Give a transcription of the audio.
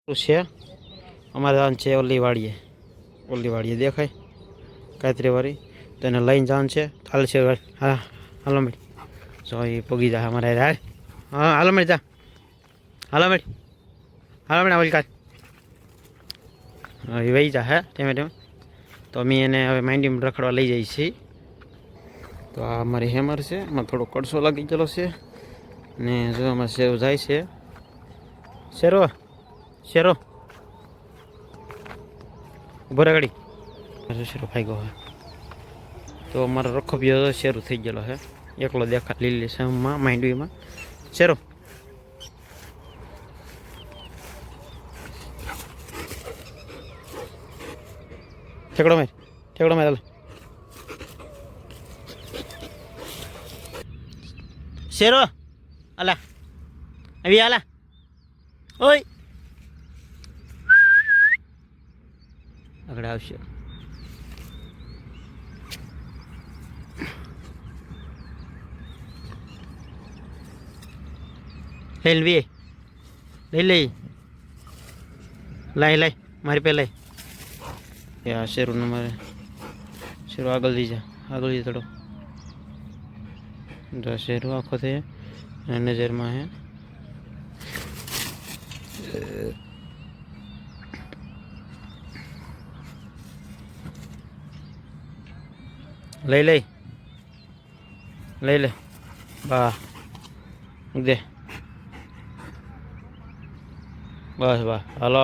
છે અમારે જવાનું છે ઓલી વાડીએ દેખાય કાતરી વાળી તો એને લઈને જવાનું છે હાલ છે હા હાલો મેળ જો એ પગી જાય અમારે હા હાલો મેળ જા હાલો મેળ ઓલી કાચ એ વહી જા હે ટેમે તો અમે એને હવે માંડીમાં રખડવા લઈ જઈએ છીએ તો આ અમારી હેમર છે એમાં થોડો કડસો લાગી ગયેલો છે ને જો આમાં સેવ જાય છે શેરો ઉભો રે ગાડી શેરો ખાઈ ગયો હે તો અમારો રખોપિયો શેરું થઈ ગયેલો હે એકલો દેખા લીલી સેમમાં માંડવીમાં શેરો ઠેકડો માર હાલ શેરો અલા આવી આલા ઓય આગળ આવશે હેલવી લઈ લાઈ મારી પે લઈ આ શેરું મારે શેરું આગળ લઈ જા થોડો શેરું આખો થઈ નજરમાં હે લઈ લે બા દે બસ હાલો